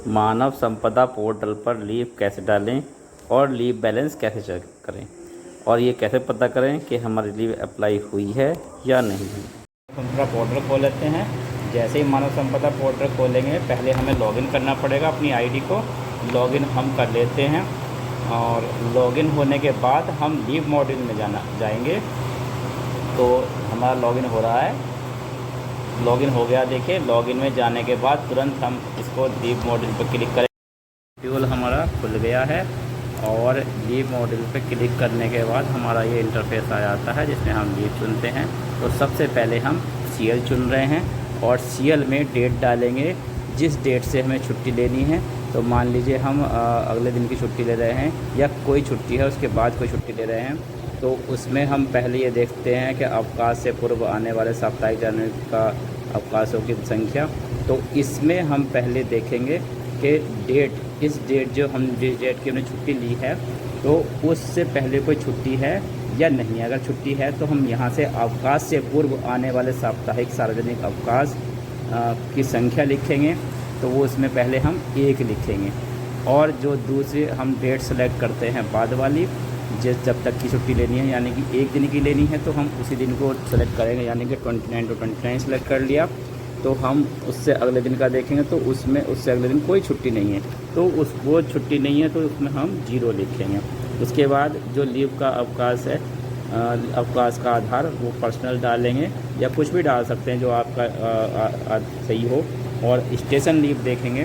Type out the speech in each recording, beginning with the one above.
मानव संपदा पोर्टल पर लीव कैसे डालें और लीव बैलेंस कैसे चेक करें, और ये कैसे पता करें कि हमारी लीव अप्लाई हुई है या नहीं हुई। संपदा पोर्टल खोल लेते हैं। जैसे ही मानव संपदा पोर्टल खोलेंगे पहले हमें लॉगिन करना पड़ेगा, अपनी आईडी को लॉगिन हम कर लेते हैं। और लॉगिन होने के बाद हम लीव मॉड्यूल में जाएंगे। तो हमारा लॉगिन हो रहा है, लॉगिन हो गया। देखिए लॉगिन में जाने के बाद तुरंत हम इसको लीव मॉड्यूल पर क्लिक करें। मॉड्यूल हमारा खुल गया है और लीव मॉड्यूल पर क्लिक करने के बाद हमारा ये इंटरफेस आ जाता है जिसमें हम लीव चुनते हैं। तो सबसे पहले हम सीएल चुन रहे हैं और सीएल में डेट डालेंगे जिस डेट से हमें छुट्टी लेनी है। तो मान लीजिए हम अगले दिन की छुट्टी ले रहे हैं या कोई छुट्टी है उसके बाद कोई छुट्टी ले रहे हैं, तो उसमें हम पहले ये देखते हैं कि अवकाश से पूर्व आने वाले साप्ताहिक जानने का अवकाशों की संख्या। तो इसमें हम पहले देखेंगे कि डेट, इस डेट जो हम जिस डेट की हमने छुट्टी ली है तो उससे पहले कोई छुट्टी है या नहीं। अगर छुट्टी है तो हम यहाँ से अवकाश से पूर्व आने वाले साप्ताहिक सार्वजनिक अवकाश की संख्या लिखेंगे। तो वो उसमें पहले हम 1 लिखेंगे और जो दूसरी हम डेट सेलेक्ट करते हैं बाद वाली, जब तक की छुट्टी लेनी है यानी कि 1 दिन की लेनी है तो हम उसी दिन को सेलेक्ट करेंगे। यानी कि 29 to 29 सेलेक्ट कर लिया तो हम उससे अगले दिन का देखेंगे तो उसमें उससे अगले दिन कोई छुट्टी नहीं है, तो वो छुट्टी नहीं है तो उसमें हम 0 लिखेंगे। उसके बाद जो लीव का अवकाश है, अवकाश का आधार वो पर्सनल डालेंगे या कुछ भी डाल सकते हैं जो आपका सही हो। और स्टेशन लीव देखेंगे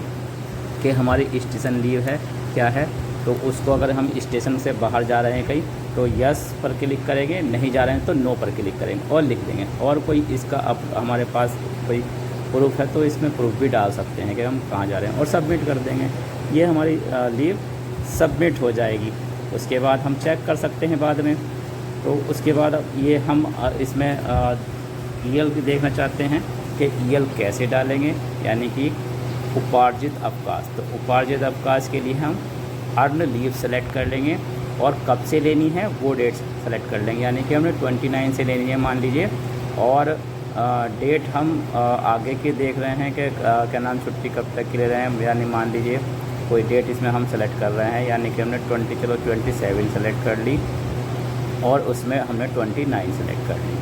कि हमारी स्टेशन लीव है क्या है। तो उसको अगर हम स्टेशन से बाहर जा रहे हैं कहीं तो यस पर क्लिक करेंगे, नहीं जा रहे हैं तो नो पर क्लिक करेंगे और लिख देंगे। और कोई इसका अब हमारे पास कोई प्रूफ है तो इसमें प्रूफ भी डाल सकते हैं कि हम कहाँ जा रहे हैं और सबमिट कर देंगे। ये हमारी लीव सबमिट हो जाएगी। उसके बाद हम चेक कर सकते हैं बाद में। तो उसके बाद ये हम इसमें ईएल भी देखना चाहते हैं कि ईएल कैसे डालेंगे, यानी कि उपार्जित अवकाश। तो उपार्जित अवकाश के लिए हम अर्न लीव सेलेक्ट कर लेंगे और कब से लेनी है वो डेट सेलेक्ट कर लेंगे। यानी कि हमने 29 से लेनी है मान लीजिए, और डेट हम आगे की देख रहे हैं कि क्या नाम छुट्टी कब तक की ले रहे हैं। यानी मान लीजिए कोई डेट इसमें हम सेलेक्ट कर रहे हैं, यानी कि हमने 27 सेलेक्ट कर ली और उसमें हमने 29 सेलेक्ट कर ली,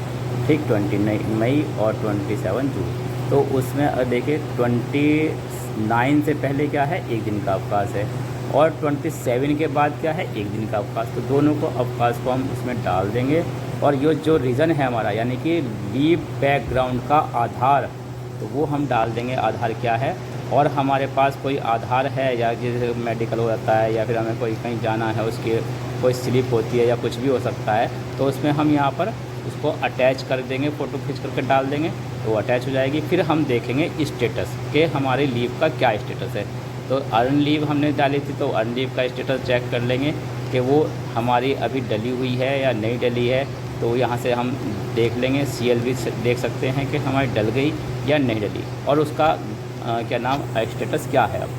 ठीक, 29 मई और 27 जून। तो उसमें देखिए 29 से पहले क्या है, 1 दिन का अवकाश है, और 27 के बाद क्या है, 1 दिन का अवकाश। तो दोनों को अवकाश को हम उसमें डाल देंगे। और ये जो रीज़न है हमारा, यानी कि लीव बैकग्राउंड का आधार, तो वो हम डाल देंगे आधार क्या है। और हमारे पास कोई आधार है या जैसे मेडिकल हो जाता है या फिर हमें कोई कहीं जाना है उसकी कोई स्लिप होती है या कुछ भी हो सकता है, तो उसमें हम यहाँ पर उसको अटैच कर देंगे, फ़ोटो खींच करके डाल देंगे तो वो अटैच हो जाएगी। फिर हम देखेंगे स्टेटस के हमारे लीव का क्या स्टेटस है। तो अर्न लीव हमने डाली थी तो अर्न लीव का स्टेटस चेक कर लेंगे कि वो हमारी अभी डली हुई है या नहीं डली है। तो यहाँ से हम देख लेंगे, सीएल भी देख सकते हैं कि हमारी डल गई या नहीं डली और उसका क्या नाम स्टेटस क्या है अब,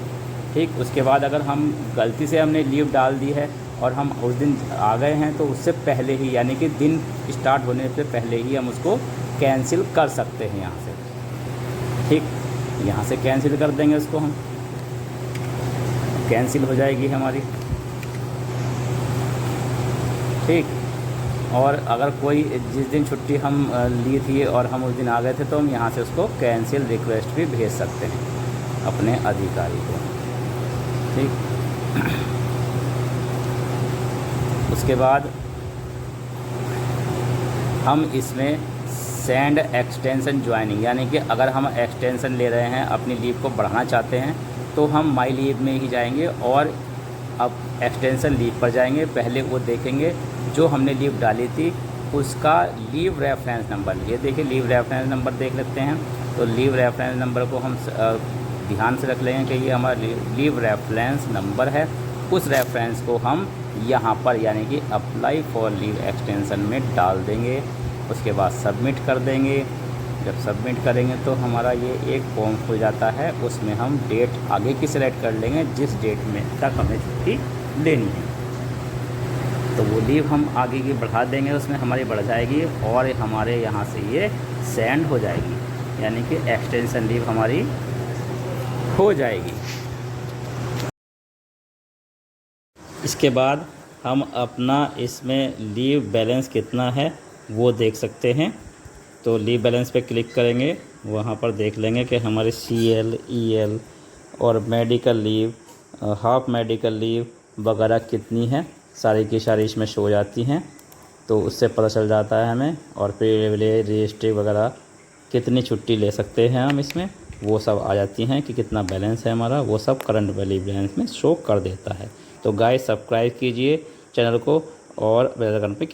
ठीक। उसके बाद अगर हम गलती से हमने लीव डाल दी है और हम उस दिन आ गए हैं तो उससे पहले ही, यानी कि दिन स्टार्ट होने से पहले ही हम उसको कैंसिल कर सकते हैं यहाँ से, ठीक। यहाँ से कैंसिल कर देंगे उसको, हम कैंसिल हो जाएगी हमारी, ठीक। और अगर कोई जिस दिन छुट्टी हम ली थी और हम उस दिन आ गए थे तो हम यहाँ से उसको कैंसिल रिक्वेस्ट भी भेज सकते हैं अपने अधिकारी को, ठीक। उसके बाद हम इसमें सेंड एक्सटेंशन ज्वाइनिंग, यानी कि अगर हम एक्सटेंशन ले रहे हैं, अपनी लीव को बढ़ाना चाहते हैं तो हम माई लीव में ही जाएंगे और अब एक्सटेंशन लीव पर जाएंगे। पहले वो देखेंगे जो हमने लीव डाली थी उसका लीव रेफरेंस नंबर, ये देखिए लीव रेफरेंस नंबर देख लेते हैं। तो लीव रेफरेंस नंबर को हम ध्यान से रख लेंगे कि ये हमारा लीव रेफरेंस नंबर है। उस रेफरेंस को हम यहाँ पर यानी कि अप्लाई फॉर लीव एक्सटेंशन में डाल देंगे। उसके बाद सबमिट कर देंगे। जब सबमिट करेंगे तो हमारा ये एक फॉर्म खुल जाता है, उसमें हम डेट आगे की सिलेक्ट कर लेंगे जिस डेट में तक हमें छुट्टी लेनी है। तो वो लीव हम आगे की बढ़ा देंगे, उसमें हमारी बढ़ जाएगी और हमारे यहाँ से ये सेंड हो जाएगी, यानी कि एक्सटेंशन लीव हमारी हो जाएगी, इसके बाद हम अपना इसमें लीव बैलेंस कितना है वो देख सकते हैं। तो लीव बैलेंस पे क्लिक करेंगे, वहाँ पर देख लेंगे कि हमारी CL, EL और medical leave, half medical leave वगैरह कितनी है, सारी की सारी इसमें शो हो जाती हैं। तो उससे पता चल जाता है हमें। और फिर रजिस्ट्री वगैरह कितनी छुट्टी ले सकते हैं हम इसमें, वो सब आ जाती हैं कि कितना बैलेंस है हमारा, वो सब करंट वैल्यू बैलेंस में शो कर देता है। तो गाइस सब्सक्राइब कीजिए चैनल को और बेल आइकन पे